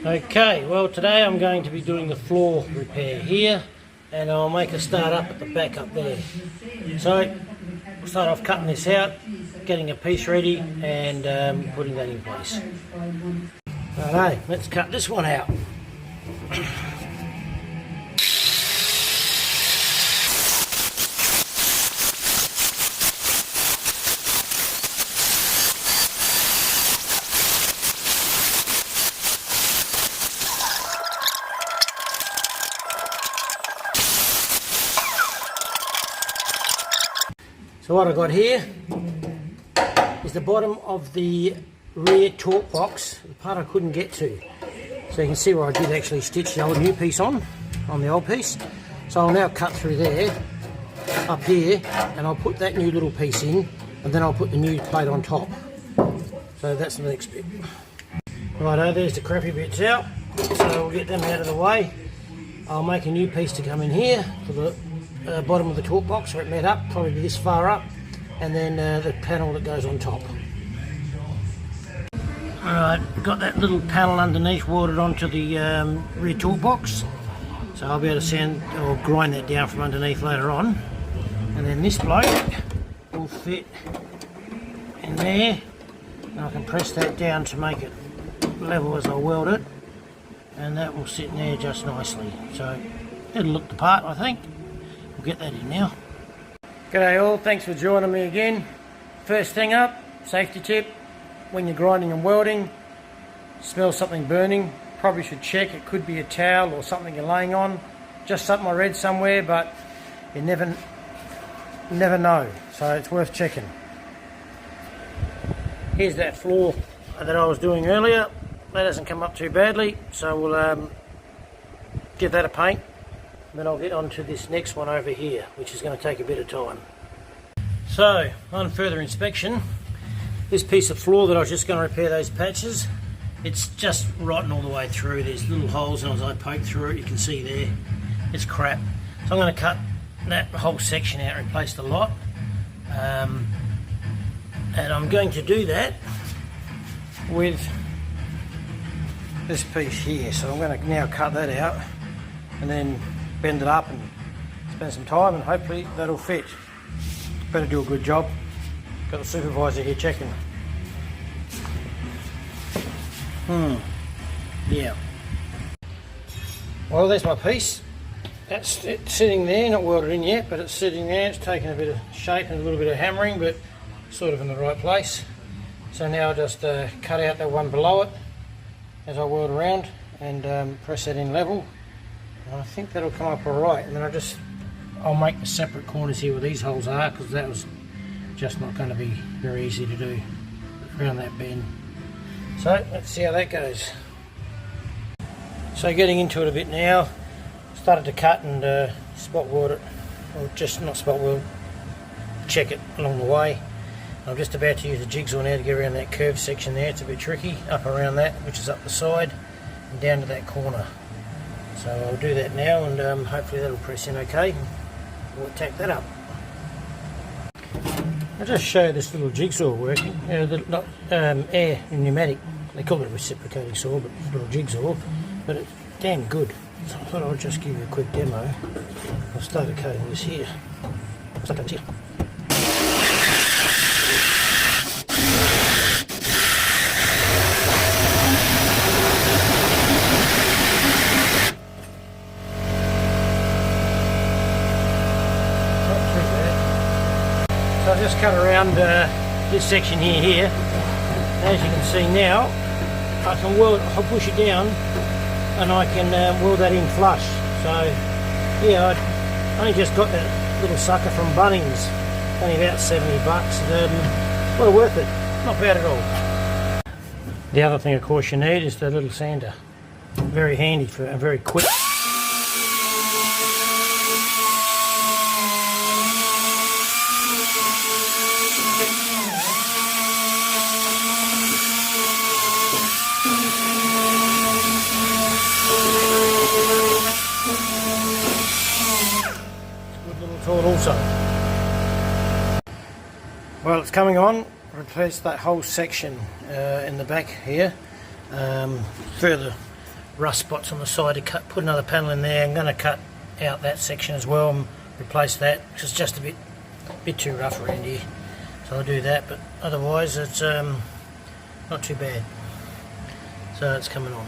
Okay, well today I'm going to be doing the floor repair here, and I'll make a start up at the back up there. So we'll start off cutting this out, getting a piece ready and putting that in place. Righto, let's cut this one out. So what I've got here is the bottom of the rear torque box, the part I couldn't get to. So you can see where I did actually stitch the old new piece on the old piece. So I'll now cut through there, up here, and I'll put that new little piece in, and then I'll put the new plate on top. So that's the next bit. Righto, there's the crappy bits out, so we'll get them out of the way. I'll make a new piece to come in here for the bottom of the torque box, so it met up, probably this far up, and then the panel that goes on top. Alright, got that little panel underneath welded onto the rear torque box, so I'll be able to sand or grind that down from underneath later on. And then this bloke will fit in there, and I can press that down to make it level as I weld it, and that will sit in there just nicely. So it'll look the part, I think. We'll get that in now. G'day all, thanks for joining me again. First thing up, safety tip, when you're grinding and welding, smell something burning, probably should check. It could be a towel or something you're laying on, just something I read somewhere, but you never know, so it's worth checking. Here's that floor that I was doing earlier. That doesn't come up too badly, so we'll give that a paint. Then I'll get on to this next one over here, which is going to take a bit of time. So, on further inspection, this piece of floor that I was just going to repair those patches, it's just rotten all the way through. There's little holes, and as I poke through it, you can see there, it's crap. So I'm going to cut that whole section out and replace the lot. And I'm going to do that with this piece here. So I'm going to now cut that out and then bend it up and spend some time, and hopefully that'll fit. Better do a good job. Got the supervisor here checking. Yeah. Well, there's my piece. That's it sitting there, not welded in yet, but it's sitting there. It's taken a bit of shape and a little bit of hammering, but sort of in the right place. So now I'll just cut out the one below it as I weld around and press that in level. I think that'll come up alright, and then I'll make the separate corners here where these holes are, because that was just not going to be very easy to do around that bend. So let's see how that goes. So getting into it a bit now, started to cut and spot weld it, or just not spot weld, check it along the way. I'm just about to use the jigsaw now to get around that curved section there. It's a bit tricky, up around that, which is up the side, and down to that corner. So I'll do that now, and hopefully that'll press in okay. We'll tack that up. I'll just show you this little jigsaw working. Air pneumatic. They call it a reciprocating saw, but it's a little jigsaw. But it's damn good. So I thought I'd just give you a quick demo. I'll start cutting this here. So I've just cut around this section here. As you can see now, I can weld, I'll push it down and I can weld that in flush. So yeah, I only just got that little sucker from Bunnings, only about 70 bucks. Well worth it, not bad at all. The other thing of course you need is the little sander. Very handy for a very quick. Also, well, it's coming on. Replace that whole section in the back here. further rust spots on the side to put another panel in there. I'm going to cut out that section as well and replace that because it's just a bit too rough around here. So I'll do that, but otherwise it's not too bad. So it's coming on.